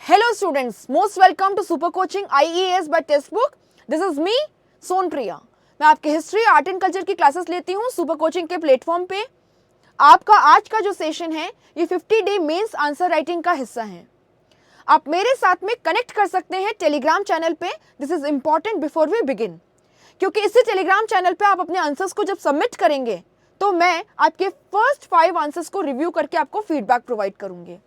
Hello students, most welcome to Super Coaching IEAS by Textbook. This is me, Sonpriya. मैं आपके history, art and culture की classes लेती हूँ super coaching के platform पे। आपका आज का जो सेशन है ये 50 डे मेंस आंसर राइटिंग का हिस्सा है। आप मेरे साथ में कनेक्ट कर सकते हैं टेलीग्राम चैनल पे। This is important before we begin, क्योंकि इसी टेलीग्राम चैनल पे आप अपने आंसर्स को जब सबमिट करेंगे तो मैं आपके फर्स्ट 5 आंसर्स को रिव्यू करके आपको फीडबैक प्रोवाइड करूंगी।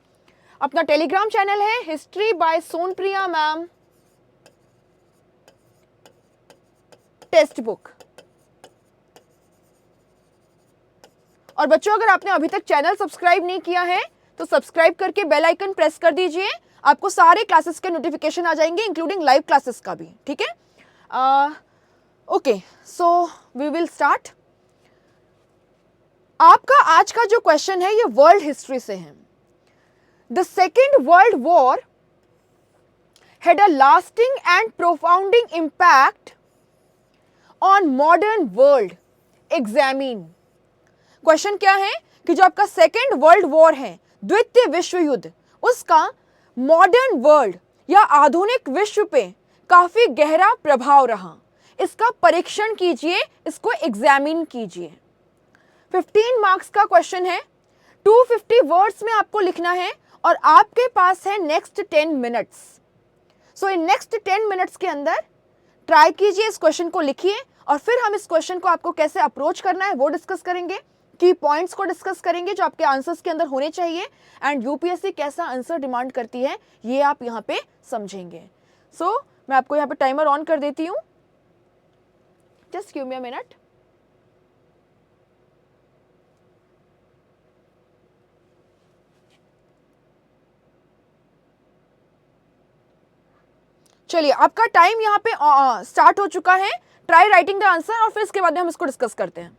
अपना टेलीग्राम चैनल है history by Sonpriya ma'am text book. और बच्चों, अगर आपने अभी तक चैनल सब्सक्राइब नहीं किया है तो सब्सक्राइब करके बेल आइकन प्रेस कर दीजिए। आपको सारे क्लासेस के नोटिफिकेशन आ जाएंगे, इंक्लूडिंग लाइव क्लासेस का भी। ठीक है? Okay, so we will start. आपका आज का जो क्वेश्चन है ये वर्ल्ड हिस्ट्री से है। The Second World War had a lasting and profounding impact on modern world. Examine. Question क्या है कि जो आपका सेकेंड वर्ल्ड वॉर है, द्वितीय विश्व युद्ध, उसका मॉडर्न वर्ल्ड या आधुनिक विश्व पे काफी गहरा प्रभाव रहा। इसका परीक्षण कीजिए, इसको एग्जामिन कीजिए। 15 मार्क्स का क्वेश्चन है। 250 वर्ड्स में आपको लिखना है और आपके पास है next 10 minutes. So in next 10 minutes के अंदर ट्राई कीजिए, इस क्वेश्चन को लिखिए और फिर हम इस क्वेश्चन को आपको कैसे अप्रोच करना है वो डिस्कस करेंगे। की पॉइंट्स को डिस्कस करेंगे जो आपके आंसर्स के अंदर होने चाहिए, एंड यूपीएससी कैसा आंसर डिमांड करती है ये आप यहाँ पे समझेंगे। सो मैं आपको यहाँ पे टाइमर ऑन कर देती हूँ। Just give me a minute. चलिए, आपका टाइम यहाँ पे स्टार्ट हो चुका है। ट्राई राइटिंग द आंसर और फिर इसके बाद हम इसको डिस्कस करते हैं।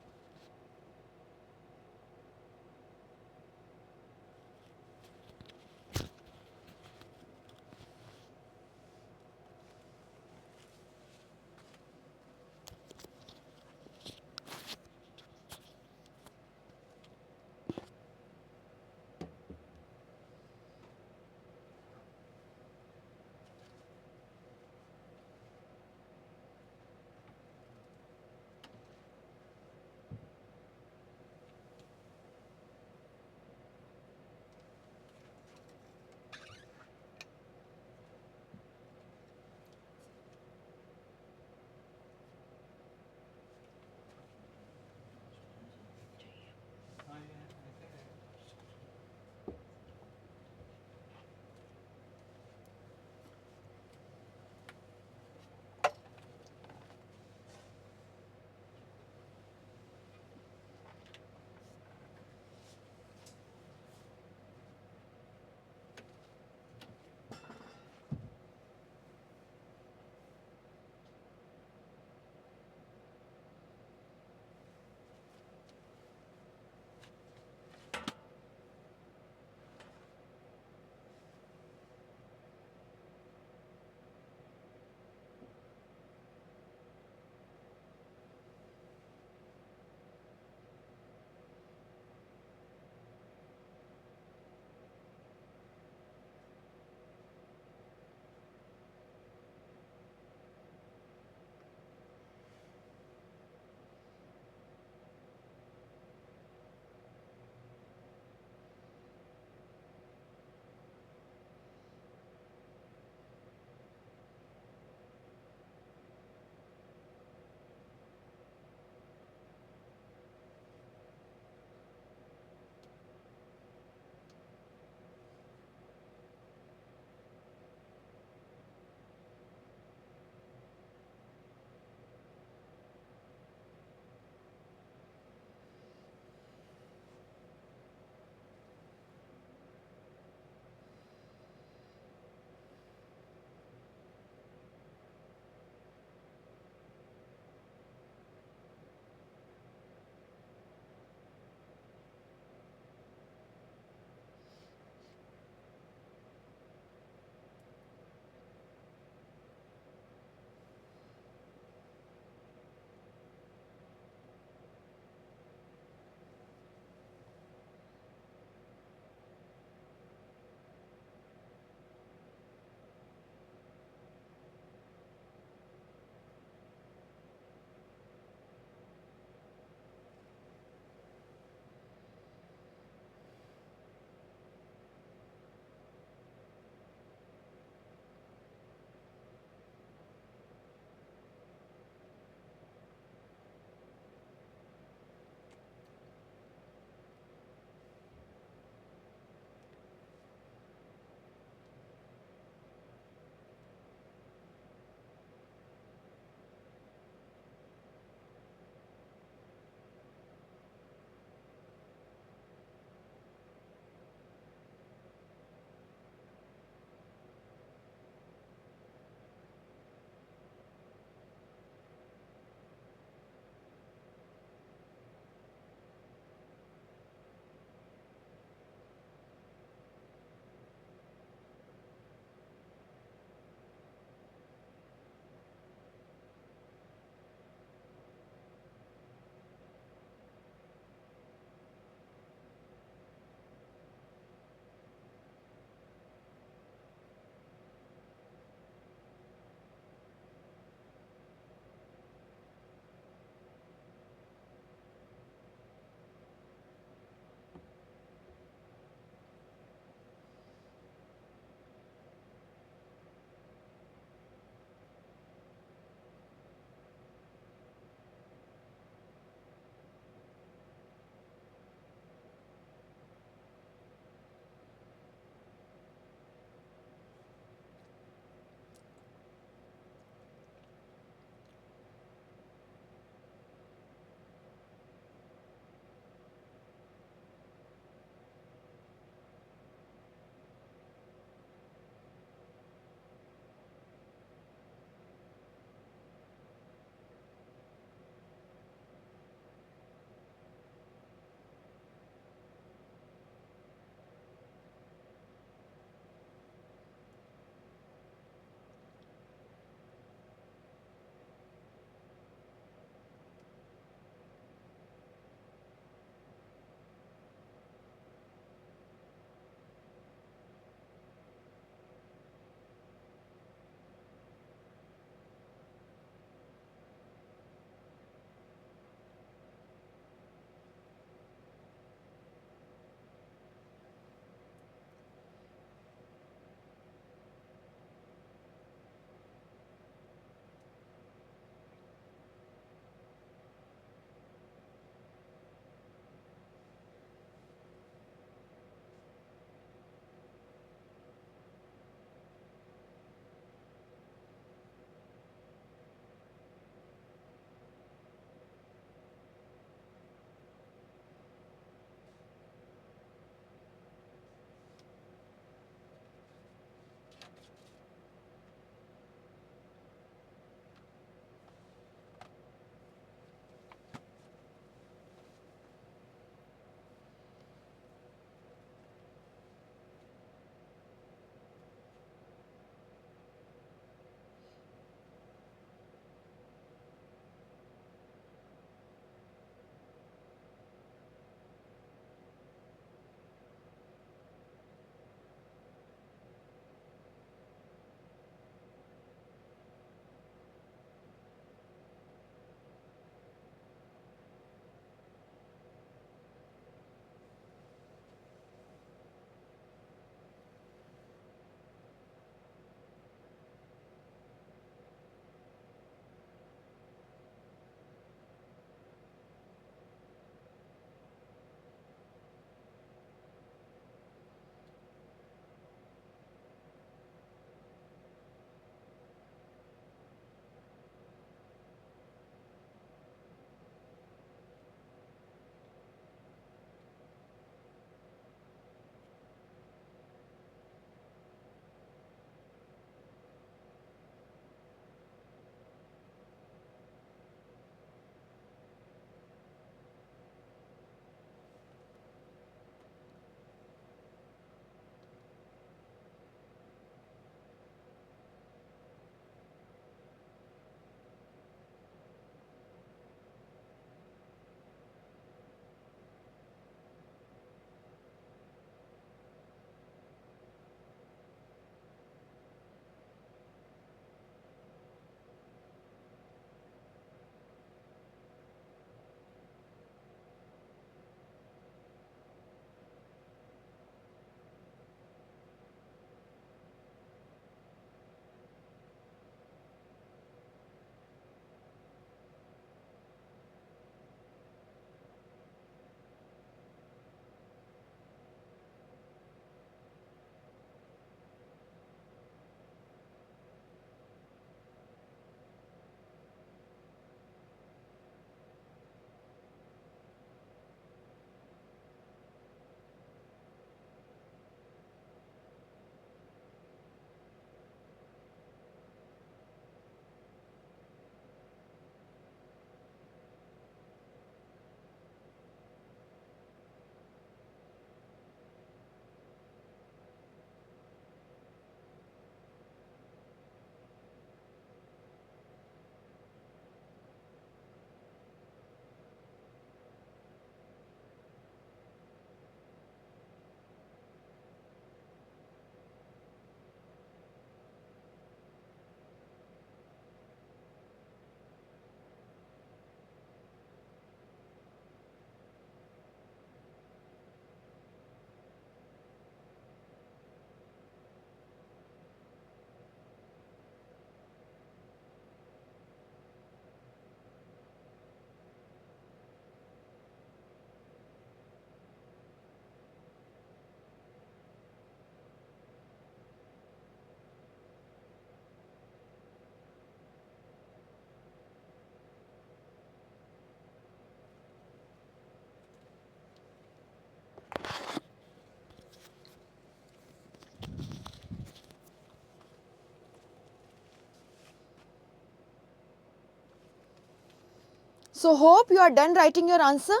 So hope you are done writing your answer.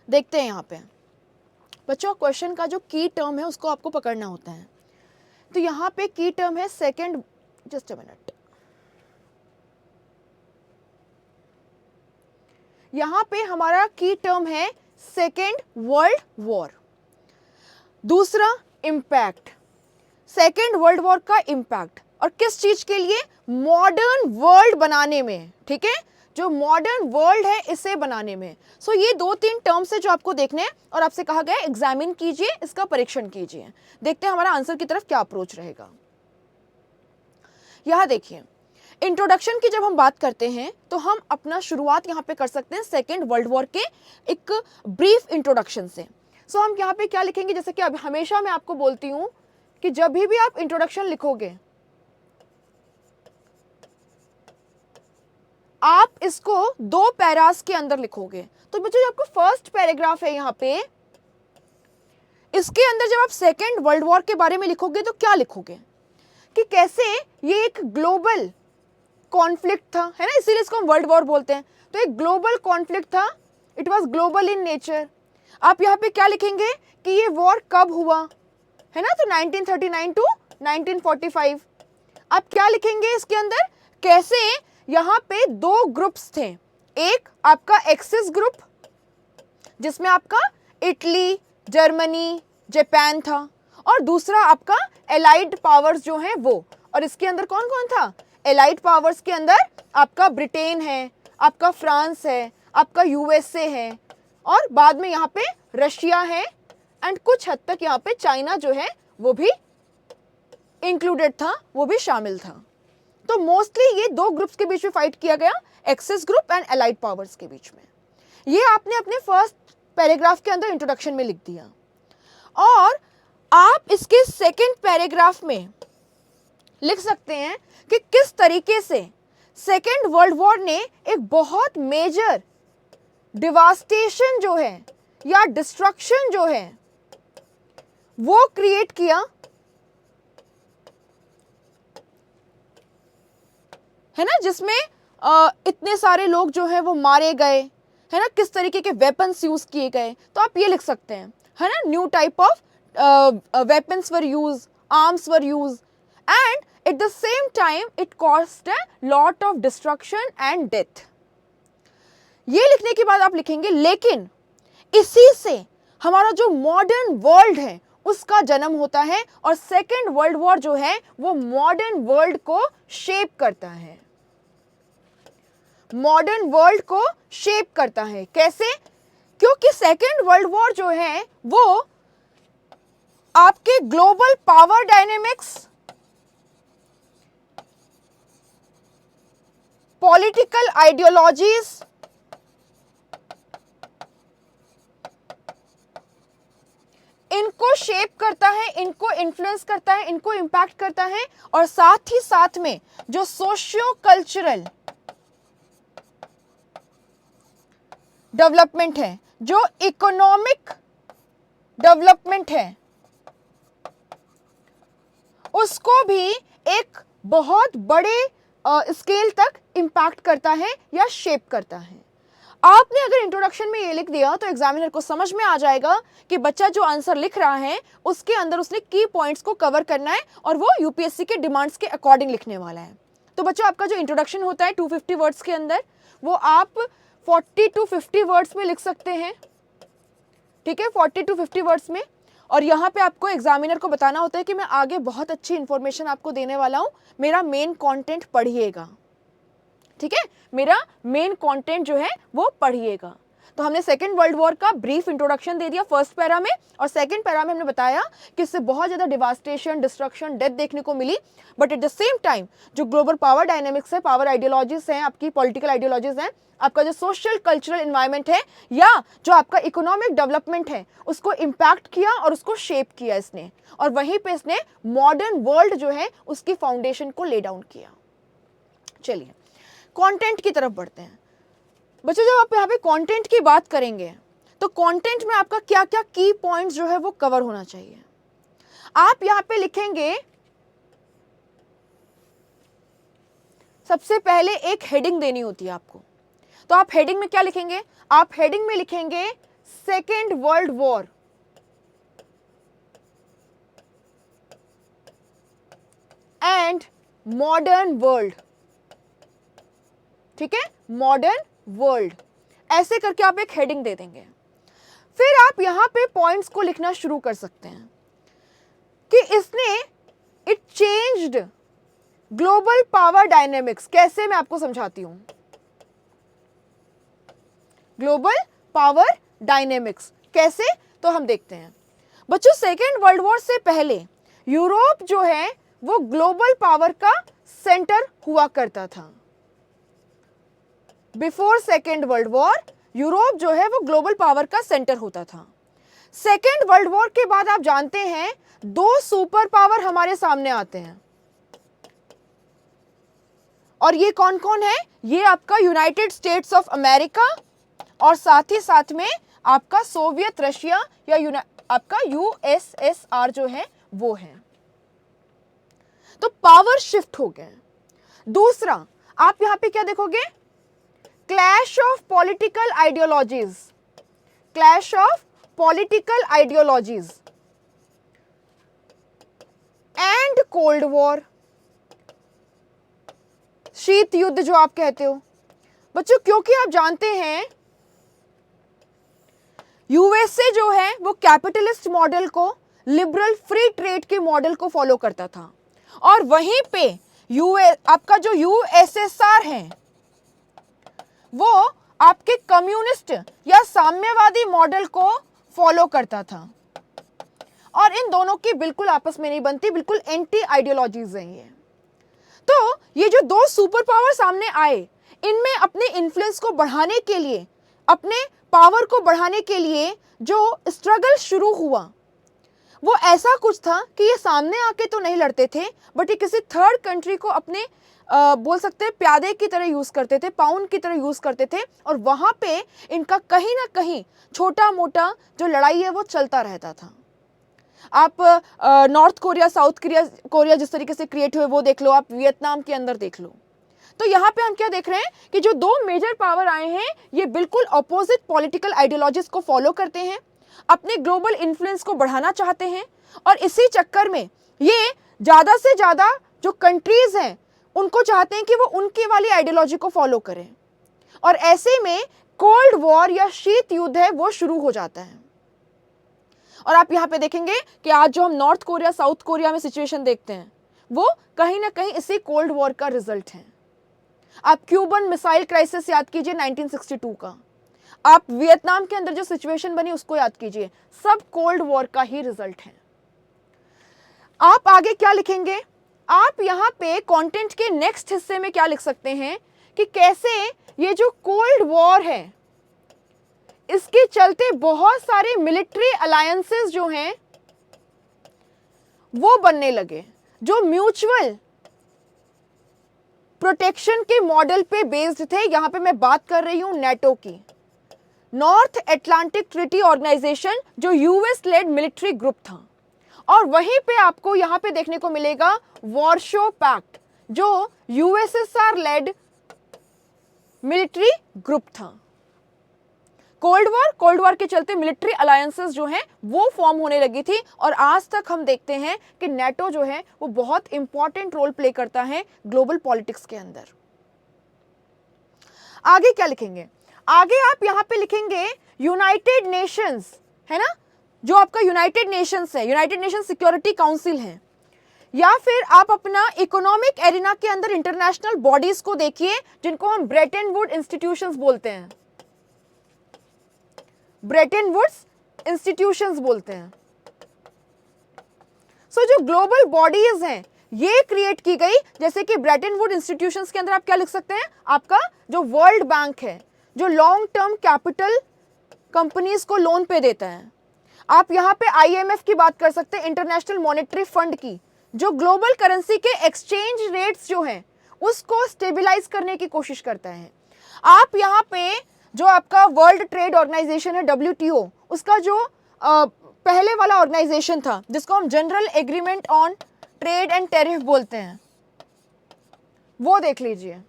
देखते हैं यहाँ पे बच्चों, क्वेश्चन का जो की टर्म है उसको आपको पकड़ना होता है। तो यहाँ पे की टर्म है सेकेंड, जस्ट अ मिनट, यहाँ पे हमारा की टर्म है सेकेंड वर्ल्ड वॉर। दूसरा इम्पैक्ट, सेकेंड वर्ल्ड वॉर का इम्पैक्ट, और किस चीज के लिए? मॉडर्न वर्ल्ड बनाने में, ठीक है, जो मॉडर्न वर्ल्ड है इसे बनाने में। सो ये 2-3 टर्म्स है जो आपको देखने हैं और आपसे कहा गया एग्जामिन कीजिए, इसका परीक्षण कीजिए। देखते हैं हमारा आंसर की तरफ क्या अप्रोच रहेगा। यहां देखिए, इंट्रोडक्शन की जब हम बात करते हैं तो हम अपना शुरुआत यहां पे कर सकते हैं सेकेंड वर्ल्ड वॉर के एक ब्रीफ इंट्रोडक्शन से। सो हम यहाँ पे क्या लिखेंगे, जैसे कि अब हमेशा मैं आपको बोलती हूं कि जब भी आप इंट्रोडक्शन लिखोगे आप इसको 2 पैरास के अंदर लिखोगे। तो बच्चों जो आपको फर्स्ट पैराग्राफ है यहाँ पे, इसके अंदर जब आप सेकेंड वर्ल्ड वॉर के बारे में लिखोगे तो क्या लिखोगे कि कैसे ये एक ग्लोबल कॉन्फ्लिक्ट था, है ना, इसीलिए इसको हम वर्ल्ड वॉर बोलते हैं। तो एक ग्लोबल कॉन्फ्लिक्ट था, it was global in nature. आप यहाँ पे क्या लिखेंगे कि ये वॉर कब हुआ, है ना, तो 1939 टू 1945। आप क्या लिखेंगे इसके अंदर, कैसे यहाँ पे 2 ग्रुप्स थे, एक आपका एक्सिस ग्रुप जिसमें आपका इटली, जर्मनी, जापान था, और दूसरा आपका एलाइड पावर्स जो हैं वो। और इसके अंदर कौन कौन था? एलाइड पावर्स के अंदर आपका ब्रिटेन है, आपका फ्रांस है, आपका यूएसए है, और बाद में यहाँ पे रशिया है, एंड कुछ हद तक यहाँ पे चाइना जो है वो भी इंक्लूडेड था, वो भी शामिल था। तो मोस्टली ये 2 ग्रुप्स के बीच में फाइट किया गया, axis group and allied powers के बीच में। ये आपने अपने फर्स्ट पैराग्राफ के अंदर इंट्रोडक्शन में लिख दिया, और आप इसके सेकेंड पैराग्राफ में लिख सकते हैं कि किस तरीके से सेकेंड वर्ल्ड वॉर ने एक बहुत मेजर डिवास्टेशन जो है या डिस्ट्रक्शन जो है वो क्रिएट किया, है ना, जिसमें इतने सारे लोग जो है वो मारे गए, है ना, किस तरीके के वेपन्स यूज किए गए। तो आप ये लिख सकते हैं, है ना, new type of weapons were use, arms were use, and eight the same time it cost a lot of destruction and death. ये लिखने के बाद आप लिखेंगे लेकिन इसी से हमारा जो मॉडर्न वर्ल्ड है उसका जन्म होता है, और सेकेंड वर्ल्ड वॉर जो है वो मॉडर्न वर्ल्ड को शेप करता है, मॉडर्न वर्ल्ड को शेप करता है। कैसे? क्योंकि सेकेंड वर्ल्ड वॉर जो है वो आपके global power dynamics, political ideologies, इनको शेप करता है, इनको इन्फ्लुएंस करता है, इनको इंपैक्ट करता है, और साथ ही साथ में जो सोशियो कल्चरल डेवलपमेंट है, जो इकोनॉमिक डेवलपमेंट है, उसको भी एक बहुत बड़े स्केल तक इंपैक्ट करता है या शेप करता है। आपने अगर इंट्रोडक्शन में ये लिख दिया तो एग्जामिनर को समझ में आ जाएगा कि बच्चा जो आंसर लिख रहा है उसके अंदर उसने की पॉइंट्स को कवर करना है, और वो यूपीएससी के डिमांड्स के अकॉर्डिंग लिखने वाला है। तो बच्चों आपका जो इंट्रोडक्शन होता है 250 वर्ड्स के अंदर, वो आप 40 to 50 वर्ड्स में लिख सकते हैं, ठीक है, 40 to 50 वर्ड्स में। और यहाँ पे आपको एग्जामिनर को बताना होता है कि मैं आगे बहुत अच्छी इंफॉर्मेशन आपको देने वाला हूँ, मेरा मेन कंटेंट पढ़िएगा, ठीक है, मेरा मेन कंटेंट जो है वो पढ़िएगा। तो हमने सेकेंड वर्ल्ड वॉर का ब्रीफ इंट्रोडक्शन दे दिया फर्स्ट पैरा में, और सेकेंड पैरा में हमने बताया कि इससे बहुत ज़्यादा डिवास्टेशन, डिस्ट्रक्शन, डेथ देखने को मिली, but at the same time जो ग्लोबल पावर डायनेमिक्स है, पावर आइडियोलॉजीज हैं, आपकी पॉलिटिकल आइडियोलॉजीज हैं, आपका जो सोशल कल्चरल इन्वायरमेंट है, या जो आपका इकोनॉमिक डेवलपमेंट है, उसको इम्पैक्ट किया और उसको शेप किया इसने, और वहीं पे इसने मॉडर्न वर्ल्ड जो है उसकी फाउंडेशन को ले डाउन किया। चलिए कंटेंट की तरफ बढ़ते हैं। बच्चों जब आप यहाँ पे कंटेंट की बात करेंगे तो कंटेंट में आपका क्या क्या की पॉइंट्स जो है वो कवर होना चाहिए। आप यहाँ पे लिखेंगे, सबसे पहले एक हेडिंग देनी होती है आपको। तो आप हेडिंग में क्या लिखेंगे? आप हेडिंग में लिखेंगे second world war and modern world. ठीक है, मॉडर्न वर्ल्ड, ऐसे करके आप एक हेडिंग दे देंगे। फिर आप यहां पे पॉइंट्स को लिखना शुरू कर सकते हैं कि इसने it changed global power dynamics. कैसे, मैं आपको समझाती हूं। ग्लोबल पावर डायनेमिक्स कैसे, तो हम देखते हैं। बच्चों, सेकेंड वर्ल्ड वॉर से पहले यूरोप जो है वो ग्लोबल पावर का सेंटर हुआ करता था। Before second world war Europe जो है वो ग्लोबल पावर का सेंटर होता था। सेकेंड वर्ल्ड वॉर के बाद आप जानते हैं दो सुपर पावर हमारे सामने आते हैं, और ये कौन कौन है? ये आपका यूनाइटेड स्टेट्स ऑफ अमेरिका और साथ ही साथ में आपका सोवियत रशिया या आपका यूएसएसआर जो है वो है। तो पावर शिफ्ट हो गए। दूसरा, आप यहां पे क्या देखोगे? Clash of political ideologies, clash of political ideologies and cold war, शीत युद्ध जो आप कहते हो। बच्चों, क्योंकि आप जानते हैं यूएसए जो है वो कैपिटलिस्ट मॉडल को, लिबरल फ्री ट्रेड के मॉडल को फॉलो करता था, और वहीं पे आपका जो यूएसएसआर है वो आपके कम्युनिस्ट या साम्यवादी मॉडल को फॉलो करता था, और इन दोनों की बिल्कुल आपस में नहीं बनती, बिल्कुल एंटी आइडियोलॉजीज हैं ये। तो ये जो दो सुपर पावर सामने आए, इनमें अपने इन्फ्लुएंस को बढ़ाने के लिए, अपने पावर को बढ़ाने के लिए जो स्ट्रगल शुरू हुआ वो ऐसा कुछ था कि ये सामने आके तो नहीं लड़ते थे, बट ये किसी थर्ड कंट्री को अपने बोल सकते हैं प्यादे की तरह यूज करते थे, पाउंड की तरह यूज करते थे, और वहां पे इनका कहीं ना कहीं छोटा मोटा जो लड़ाई है वो चलता रहता था। आप नॉर्थ कोरिया, साउथ कोरिया जिस तरीके से क्रिएट हुए वो देख लो, आप वियतनाम के अंदर देख लो। तो यहाँ पे हम क्या देख रहे हैं कि जो दो मेजर पावर आए हैं ये बिल्कुल ऑपोजिट पॉलिटिकल आइडियोलॉजीज को फॉलो करते हैं, अपने ग्लोबल इन्फ्लुएंस को बढ़ाना चाहते हैं, और इसी चक्कर में ये ज्यादा से ज्यादा जो कंट्रीज हैं उनको चाहते हैं कि वो उनकी वाली आइडियोलॉजी को फॉलो करें, और ऐसे में कोल्ड वॉर या शीत युद्ध है वो शुरू हो जाता है। और आप यहाँ पे देखेंगे कि आज जो हम नॉर्थ कोरिया, साउथ कोरिया में सिचुएशन देखते हैं वो कहीं ना कहीं इसी कोल्ड वॉर का रिजल्ट है। आप क्यूबन मिसाइल क्राइसिस याद कीजिए 1962 का, आप वियतनाम के अंदर जो सिचुएशन बनी उसको याद कीजिए, सब कोल्ड वॉर का ही रिजल्ट है। आप आगे क्या लिखेंगे? आप यहाँ पे कंटेंट के नेक्स्ट हिस्से में क्या लिख सकते हैं कि कैसे ये जो कोल्ड वॉर है इसके चलते बहुत सारे मिलिट्री अलायंसेस जो हैं वो बनने लगे, जो म्यूचुअल प्रोटेक्शन के मॉडल पे बेस्ड थे। यहां पे मैं बात कर रही हूं नेटो की, नॉर्थ अटलांटिक ट्रीटी ऑर्गेनाइजेशन, जो यूएस लेड मिलिट्री ग्रुप था, और वहीं पे आपको यहां पे देखने को मिलेगा वॉरशो पैक्ट, जो यूएसएसआर लेड मिलिट्री ग्रुप था। कोल्ड वॉर के चलते मिलिट्री अलायंसेस जो हैं वो फॉर्म होने लगी थी, और आज तक हम देखते हैं कि नेटो जो है वो बहुत इंपॉर्टेंट रोल प्ले करता है ग्लोबल पॉलिटिक्स के अंदर। आगे क्या लिखेंगे? आगे आप यहां पे लिखेंगे यूनाइटेड नेशंस, है ना, जो आपका यूनाइटेड नेशंस है, यूनाइटेड नेशन सिक्योरिटी काउंसिल है, या फिर आप अपना इकोनॉमिक एरिना के अंदर इंटरनेशनल बॉडीज को देखिए जिनको हम ब्रेटन वुड इंस्टीट्यूशंस बोलते हैं, ब्रेटन वुड्स इंस्टीट्यूशंस बोलते हैं। सो जो ग्लोबल बॉडीज हैं ये क्रिएट की गई, जैसे कि ब्रेटन वुड इंस्टीट्यूशंस के अंदर आप क्या लिख सकते हैं? आपका जो वर्ल्ड बैंक है, जो लॉन्ग टर्म कैपिटल कंपनीज को लोन पे देता है। आप यहां पे आईएमएफ की बात कर सकते हैं, इंटरनेशनल मॉनेटरी फंड की, जो ग्लोबल करेंसी के एक्सचेंज रेट्स जो हैं उसको स्टेबलाइज करने की कोशिश करता है। आप यहां पे जो आपका वर्ल्ड ट्रेड ऑर्गेनाइजेशन है WTO, उसका जो पहले वाला ऑर्गेनाइजेशन था जिसको हम general agreement on trade and tariff बोलते हैं, वो देख लीजिए।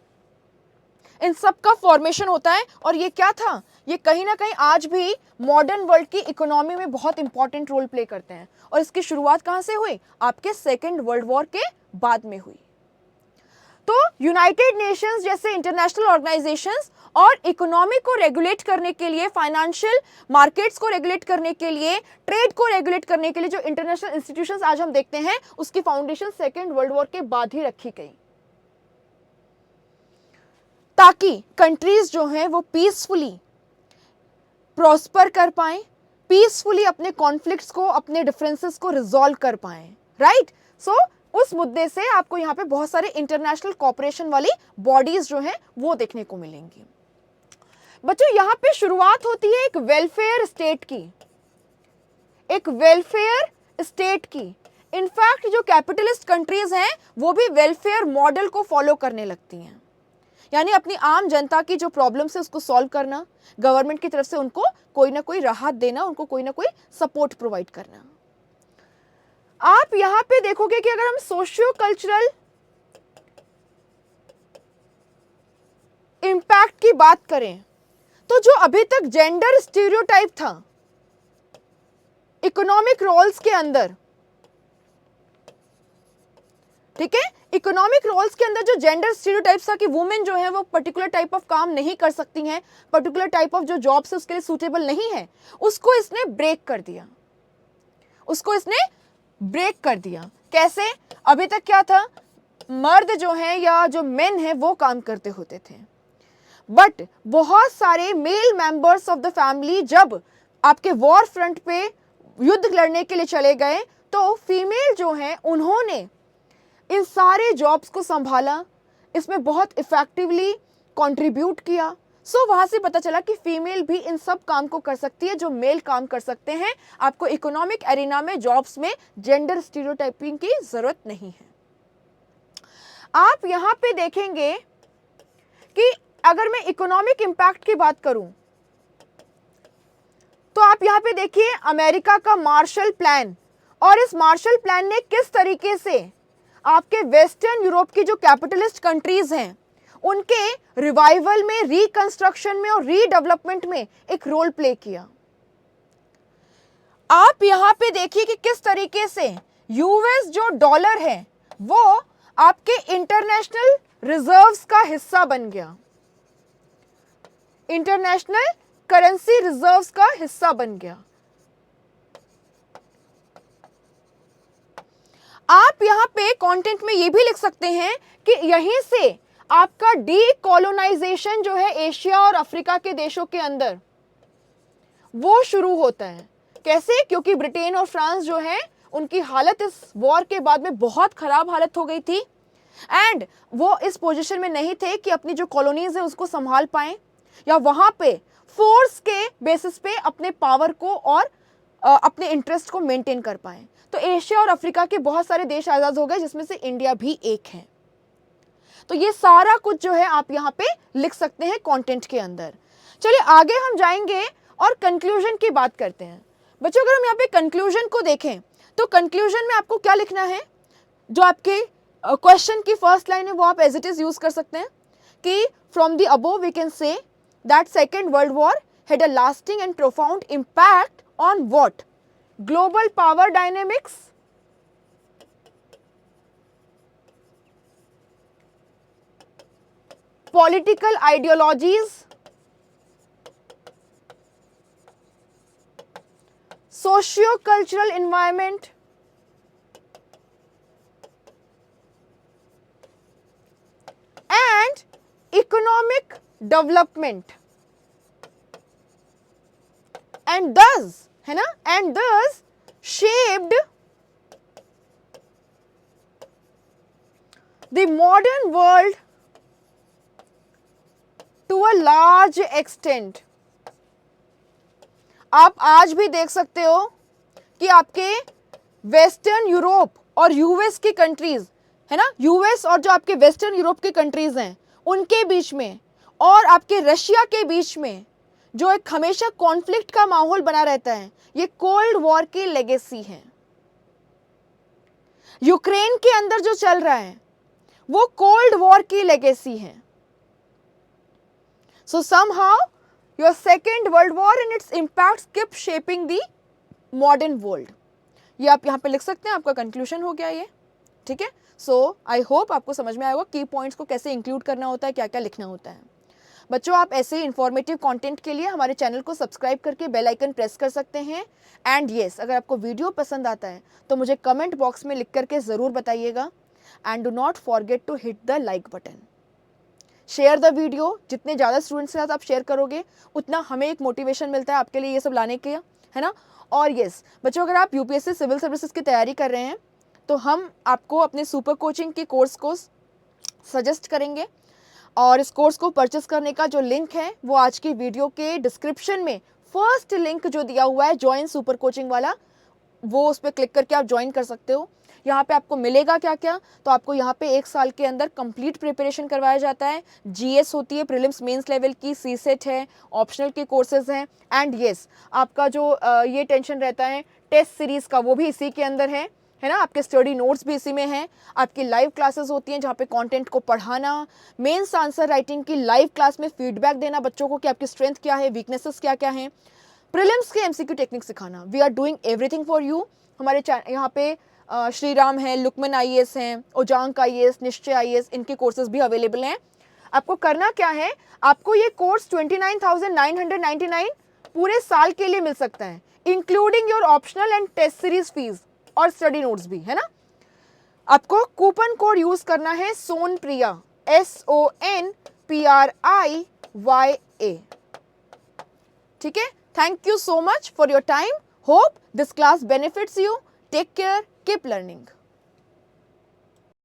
इन सब का फॉर्मेशन होता है। और ये क्या था, ये कहीं ना कहीं आज भी मॉडर्न वर्ल्ड की इकोनॉमी में बहुत इंपॉर्टेंट रोल प्ले करते हैं। और इसकी शुरुआत कहाँ से हुई, आपके सेकेंड वर्ल्ड वॉर के बाद में हुई। तो यूनाइटेड नेशंस जैसे इंटरनेशनल ऑर्गेनाइजेशंस और इकोनॉमी को रेगुलेट करने के लिए, फाइनेंशियल मार्केट्स को रेगुलेट करने के लिए, ट्रेड को रेगुलेट करने के लिए जो इंटरनेशनल इंस्टीट्यूशंस आज हम देखते हैं, उसकी फाउंडेशन सेकेंड वर्ल्ड वॉर के बाद ही रखी गई, ताकि कंट्रीज जो हैं वो पीसफुली प्रॉस्पर कर पाएं, पीसफुली अपने कॉन्फ्लिक्ट्स को, अपने डिफरेंसेस को रिजॉल्व कर पाएं, राइट। सो उस मुद्दे से आपको यहाँ पे बहुत सारे इंटरनेशनल कॉपरेशन वाली बॉडीज जो हैं वो देखने को मिलेंगी। बच्चों यहाँ पे शुरुआत होती है एक वेलफेयर स्टेट की, एक वेलफेयर स्टेट की। इनफैक्ट जो कैपिटलिस्ट कंट्रीज हैं वो भी वेलफेयर मॉडल को फॉलो करने लगती हैं, यानी अपनी आम जनता की जो प्रॉब्लम्स है उसको सॉल्व करना, गवर्नमेंट की तरफ से उनको कोई ना कोई राहत देना, उनको कोई ना कोई सपोर्ट प्रोवाइड करना। आप यहां पे देखोगे कि अगर हम सोशियो कल्चरल इंपैक्ट की बात करें तो जो अभी तक जेंडर स्टीरियोटाइप था इकोनॉमिक रोल्स के अंदर, ठीक है, इकोनॉमिक रोल्स के अंदर जो जेंडर स्टीरियोटाइप्स था कि वुमेन जो है वो पर्टिकुलर टाइप ऑफ काम नहीं कर सकती हैं, पर्टिकुलर टाइप ऑफ जो जॉब्स है उसके लिए सूटेबल नहीं है, उसको इसने ब्रेक कर दिया, उसको इसने ब्रेक कर दिया। कैसे, अभी तक क्या था, मर्द जो है या जो मेन है वो काम करते होते थे, बट बहुत सारे male members of the family जब आपके वॉर फ्रंट पे युद्ध लड़ने के लिए चले गए तो फीमेल जो है उन्होंने इन सारे जॉब्स को संभाला, इसमें बहुत इफेक्टिवली कंट्रीब्यूट किया। सो वहां से पता चला कि फीमेल भी इन सब काम को कर सकती है जो मेल काम कर सकते हैं। आपको इकोनॉमिक एरिना में जॉब्स में जेंडर स्टीरियोटाइपिंग की जरूरत नहीं है। आप यहां पे देखेंगे कि अगर मैं इकोनॉमिक इंपैक्ट की बात करूं तो आप यहां पे देखिए अमेरिका का मार्शल प्लान, और इस मार्शल प्लान ने किस तरीके से आपके वेस्टर्न यूरोप की जो कैपिटलिस्ट कंट्रीज हैं उनके रिवाइवल में, रिकंस्ट्रक्शन में और रीडेवलपमेंट में एक रोल प्ले किया। आप यहां पे देखिए कि किस तरीके से यूएस जो डॉलर है वो आपके इंटरनेशनल रिजर्व्स का हिस्सा बन गया, इंटरनेशनल करेंसी रिजर्व्स का हिस्सा बन गया। आप यहां पे कंटेंट में ये भी लिख सकते हैं कि यहीं से आपका डीकोलोनाइजेशन जो है एशिया और अफ्रीका के देशों के अंदर वो शुरू होता है। कैसे, क्योंकि ब्रिटेन और फ्रांस जो है उनकी हालत इस वॉर के बाद में बहुत खराब हालत हो गई थी एंड वो इस पोजीशन में नहीं थे कि अपनी जो कॉलोनीज है उसको संभाल पाएं या वहां पे फोर्स के बेसिस पे अपने पावर को और अपने इंटरेस्ट को मेंटेन कर पाएं। तो एशिया और अफ्रीका के बहुत सारे देश आजाद हो गए जिसमें से इंडिया भी एक है। तो ये सारा कुछ जो है आप यहाँ पे लिख सकते हैं कंटेंट के अंदर। चलिए आगे हम जाएंगे और कंक्लूजन की बात करते हैं। बच्चों अगर हम यहाँ पे कंक्लूजन को देखें तो कंक्लूजन में आपको क्या लिखना है, जो आपके क्वेश्चन की फर्स्ट लाइन है वो आप एज इट इज यूज कर सकते हैं कि from the above we can say that second world war had a lasting and profound impact on what, global power dynamics, political ideologies, socio-cultural environment, and economic development, and thus, है ना, and thus shaped the modern world to a large extent. आप आज भी देख सकते हो कि आपके वेस्टर्न यूरोप और यूएस की कंट्रीज है ना, यूएस और जो आपके वेस्टर्न यूरोप की कंट्रीज हैं उनके बीच में और आपके रशिया के बीच में जो एक हमेशा कॉन्फ्लिक्ट का माहौल बना रहता है, ये कोल्ड वॉर की लेगेसी है। यूक्रेन के अंदर जो चल रहा है वो कोल्ड वॉर की लेगेसी है। So somehow your second world war and its impacts kept shaping the modern world. ये आप यहाँ पे लिख सकते हैं, आपका कंक्लूजन हो गया ये, ठीक है. सो आई होप आपको समझ में आएगा की पॉइंट्स को कैसे इंक्लूड करना होता है, क्या क्या लिखना होता है. बच्चों, आप ऐसे इन्फॉर्मेटिव कंटेंट के लिए हमारे चैनल को सब्सक्राइब करके बेल आइकन प्रेस कर सकते हैं. एंड येस, अगर आपको वीडियो पसंद आता है तो मुझे कमेंट बॉक्स में लिख करके ज़रूर बताइएगा. And do not forget to hit the like button. Share the video. जितने ज़्यादा स्टूडेंट्स के साथ आप शेयर करोगे उतना हमें एक मोटिवेशन मिलता है आपके लिए ये सब लाने के, है ना. और येस बच्चों, अगर आप यूपीएससी सिविल सर्विसेज की तैयारी कर रहे हैं तो हम आपको अपने सुपर कोचिंग के कोर्स को सजेस्ट करेंगे. और इस कोर्स को परचेस करने का जो लिंक है वो आज की वीडियो के डिस्क्रिप्शन में फर्स्ट लिंक जो दिया हुआ है ज्वाइन सुपर कोचिंग वाला, वो उस पर क्लिक करके आप ज्वाइन कर सकते हो. यहाँ पे आपको मिलेगा क्या क्या, तो आपको यहाँ पे 1 साल के अंदर कंप्लीट प्रिपरेशन करवाया जाता है. जीएस होती है, प्रीलिम्स मेंस लेवल की, सीसेट है, ऑप्शनल के कोर्सेज हैं. एंड येस, आपका जो ये टेंशन रहता है टेस्ट सीरीज़ का, वो भी इसी के अंदर है ना. आपके स्टडी नोट्स भी इसी में हैं. आपकी लाइव क्लासेस होती हैं जहाँ पे कंटेंट को पढ़ाना, मेंस आंसर राइटिंग की लाइव क्लास में फीडबैक देना बच्चों को कि आपकी स्ट्रेंथ क्या है, वीकनेसेस क्या क्या हैं, प्रीलिम्स के एमसीक्यू टेक्निक सिखाना. We are doing everything for you. हमारे यहाँ पे श्री राम है, लुकमन आईएएस हैं, ओजांक आईएएस, निश्चय आईएएस, इनके कोर्सेज भी अवेलेबल हैं. आपको करना क्या है, आपको ये कोर्स 29,999 पूरे साल के लिए मिल सकता है, including your optional and test series fees और स्टडी नोट्स भी, है ना. आपको कूपन कोड यूज करना है सोनप्रिया, SONPRIYA. ठीक है. Thank you so much for your time. Hope this class benefits you. Take care. Keep learning.